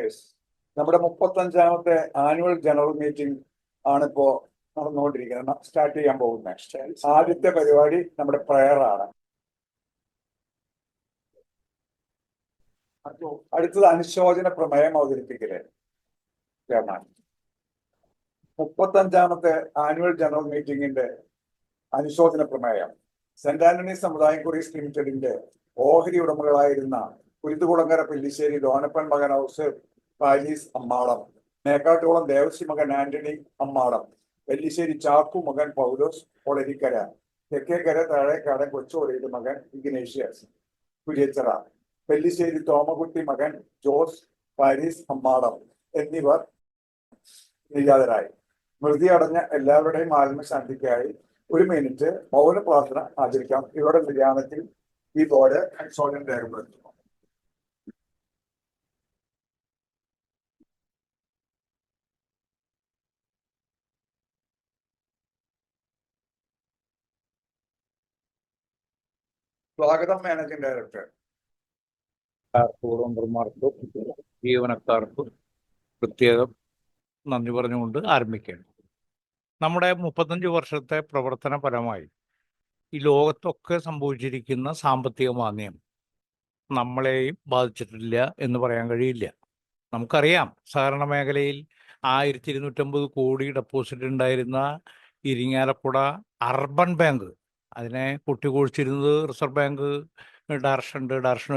Directors നമ്മുടെ 35ാമത്തെ annual general meeting ആണിപ്പോ നടന്നുകൊണ്ടിരിക്കുന്നത്. Start ചെയ്യാൻ പോകുന്നത് ആദ്യത്തെ പരിപാടി നമ്മുടെ പ്രയറാണ്. അടുത്തത് അനുശോചന പ്രമേയം അവതരിപ്പിക്കല്. 35ാമത്തെ ആനുവൽ ജനറൽ മീറ്റിംഗിന്റെ അനുശോചന പ്രമേയം സെന്റ് ആന്റണി സമുദായം കൊറിയസ് ലിമിറ്റഡിന്റെ ഓഹരി ഉടമകളായിരുന്ന കുരുത്തുകുളങ്ങര പെല്ലിശ്ശേരി ലോനപ്പൻ മകൻ ഔസേബ് പാരീസ് അമ്മാളം, മേക്കാട്ടുകുളം ദേവസി മകൻ ആന്റണി അമ്മാളം, പെല്ലിശ്ശേരി ചാക്കു മകൻ പൗലോസ് ഒളരിക്കര, തെക്കേക്കര താഴേക്കാടൻ കൊച്ചുഒളിയുടെ മകൻ ഇഗ്നേഷ്യസ് കുര്യച്ചറ, പെല്ലിശ്ശേരി തോമകുട്ടി മകൻ ജോസ് പാരീസ് അമ്മാളം എന്നിവർ നിര്യാതരായി. മൃതി അടഞ്ഞ എല്ലാവരുടെയും ആത്മശാന്തിക്കായി 1 മിനിറ്റ് മൗന പ്രാർത്ഥന ആചരിക്കാം. ഇവരുടെ നിര്യാണത്തിൽ ഈ ബോർഡ് അനുശോചനം രേഖപ്പെടുത്തുന്നു. സ്വാഗതം മാനേജിംഗ് ഡയറക്ടർ. കുടുംബർമാർക്കും ജീവനക്കാർക്കും പ്രത്യേകം നന്ദി പറഞ്ഞുകൊണ്ട് ആരംഭിക്കുകയാണ്. നമ്മുടെ 35 വർഷത്തെ പ്രവർത്തന ഫലമായി ഈ ലോകത്തൊക്കെ സംഭവിച്ചിരിക്കുന്ന സാമ്പത്തിക മാന്ദ്യം നമ്മളെയും ബാധിച്ചിട്ടില്ല എന്ന് പറയാൻ കഴിയില്ല. നമുക്കറിയാം, സഹകരണ മേഖലയിൽ 1250 കോടി ഡെപ്പോസിറ്റ് ഉണ്ടായിരുന്ന ഇരിങ്ങാലക്കുട അർബൻ ബാങ്ക്, അതിനെ കുട്ടികൊഴിച്ചിരുന്നത് reserve bank direction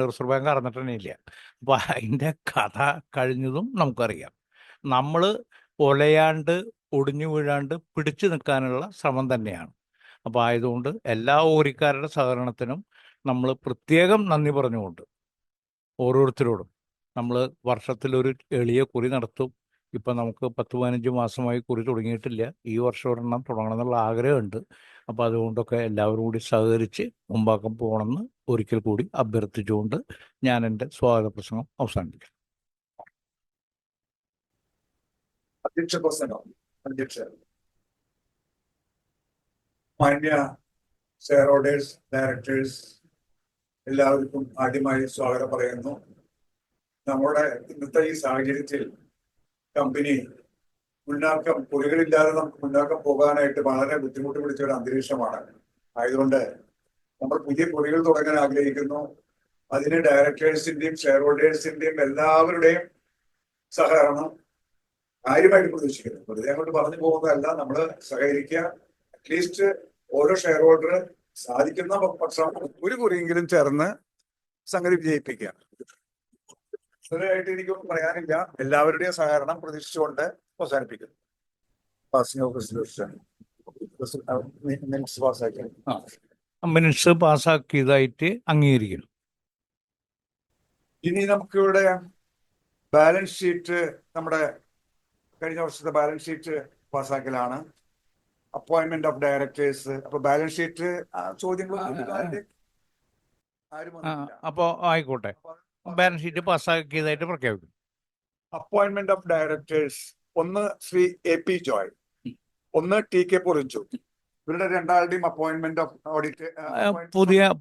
reserve bank അറിഞ്ഞിട്ട് തന്നെ ഇല്ല. അപ്പോൾ അതിൻ്റെ കഥ കഴിഞ്ഞതും നമുക്കറിയാം. നമ്മൾ ഒലയാണ്ട് ഒടിഞ്ഞു വീഴാണ്ട് പിടിച്ചു നിൽക്കാനുള്ള ശ്രമം തന്നെയാണ്. അപ്പോൾ ആയതുകൊണ്ട് എല്ലാ ഓഹരിക്കാരുടെ സഹകരണത്തിനും നമ്മൾ പ്രത്യേകം നന്ദി പറഞ്ഞുകൊണ്ട് ഓരോരുത്തരോടും നമ്മൾ വർഷത്തിലൊരു എളിയ കുറി നടത്തും. ഇപ്പം നമുക്ക് 10-15 മാസമായി കുറി തുടങ്ങിയിട്ടില്ല. ഈ വർഷം ഒരെണ്ണം തുടങ്ങണം എന്നുള്ള ആഗ്രഹമുണ്ട്. അപ്പോൾ അതുകൊണ്ടൊക്കെ എല്ലാവരും കൂടി സഹകരിച്ച് മുമ്പാക്കം പോകണമെന്ന് ഒരിക്കൽ കൂടി അഭ്യർത്ഥിച്ചുകൊണ്ട് ഞാൻ എൻ്റെ സ്വാഗത പ്രസംഗം അവസാനിപ്പിക്കും. മാന്യ ഷെയർ ഹോൾഡേഴ്സ്, ഡയറക്ടേഴ്സ്, എല്ലാവർക്കും ആദ്യമായി സ്വാഗതം പറയുന്നു. നമ്മുടെ ഇന്നത്തെ ഈ സാഹചര്യത്തിൽ കമ്പനി കുറികളില്ലാതെ നമുക്ക് മുന്നാക്കം പോകാനായിട്ട് വളരെ ബുദ്ധിമുട്ട് പിടിച്ച ഒരു അന്തരീക്ഷമാണ്. ആയതുകൊണ്ട് നമ്മൾ പുതിയ കുറികൾ തുടങ്ങാൻ ആഗ്രഹിക്കുന്നു. അതിന് ഡയറക്ടേഴ്സിന്റെയും ഷെയർ ഹോൾഡേഴ്സിന്റെയും എല്ലാവരുടെയും സഹകരണം കാര്യമായിട്ട് പ്രതീക്ഷിക്കുന്നു. വെറുതെ അങ്ങോട്ട് പറഞ്ഞു പോകുന്നതല്ല, നമ്മൾ സഹകരിക്കുക. അറ്റ്ലീസ്റ്റ് ഓരോ ഷെയർ ഹോൾഡർ സാധിക്കുന്ന പക്ഷം ഒരു കുറിയെങ്കിലും ചേർന്ന് സംഗതി വിജയിപ്പിക്കുക. ഇതിനായിട്ട് എനിക്കൊന്നും പറയാനില്ല. എല്ലാവരുടെയും സഹകരണം പ്രതീക്ഷിച്ചുകൊണ്ട് അവസാനിപ്പിക്കുന്നു. മിനിറ്റ്സ് പാസ്സാക്കിയതായിട്ട് അംഗീകരിക്കുന്നു. ഇനി നമുക്കിവിടെ ബാലൻസ് ഷീറ്റ്, നമ്മുടെ കഴിഞ്ഞ വർഷത്തെ ബാലൻസ് ഷീറ്റ് പാസ്സാക്കലാണ്. Appointment of directors. അപ്പൊ ബാലൻസ് ഷീറ്റ് ചോദ്യങ്ങൾ അപ്പോ ആയിക്കോട്ടെ, ബാലൻസ് ഷീറ്റ് പാസ്സാക്കിയതായിട്ട് പ്രഖ്യാപിക്കും. Appointment of directors: 1 Shri AP Joy, 1 TK Porinju. ഇവരുടെ രണ്ടാളുടെയും അപ്പോയിന്റ്മെന്റ് ഓഫ് ഓഡിറ്റ്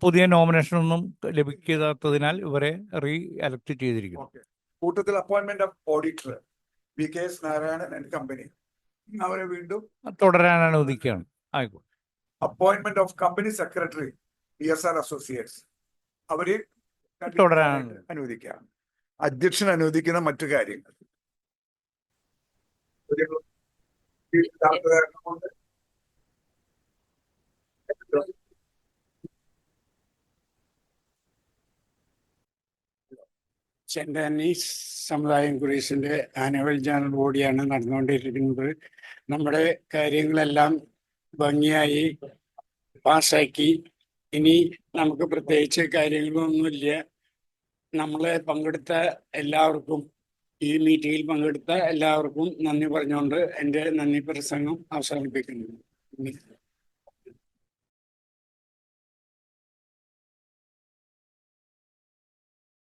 പുതിയ നോമിനേഷൻ ഒന്നും ലഭിക്കാത്തതിനാൽ ഇവരെ റീ എലക്ട് ചെയ്തിരിക്കുന്നു. കൂട്ടത്തിൽ appointment of auditor VKS Narayanan and company, അവരെ വീണ്ടും തുടരാൻ അനുവദിക്കുകയാണ്. ആയിക്കോട്ടെ. Appointment of company secretary PSR associates, അവര് തുടരാൻ അനുവദിക്കാം. അധ്യക്ഷൻ അനുവദിക്കുന്ന മറ്റു കാര്യങ്ങൾ സെന്റ് ആന്റണീസ് സമുദായം കൊറിയസിന്റെ ആനുവൽ ജനറൽ ബോഡിയാണ് നടന്നുകൊണ്ടിരിക്കുന്നത്. നമ്മുടെ കാര്യങ്ങളെല്ലാം ഭംഗിയായി പാസ്സാക്കി. ഇനി നമുക്ക് പ്രത്യേകിച്ച് കാര്യങ്ങളൊന്നുമില്ല. നമ്മളെ പങ്കെടുത്ത എല്ലാവർക്കും, ഈ മീറ്റിംഗിൽ പങ്കെടുത്ത എല്ലാവർക്കും നന്ദി പറഞ്ഞുകൊണ്ട് എൻ്റെ നന്ദി പ്രസംഗം അവസാനിപ്പിക്കുന്നു.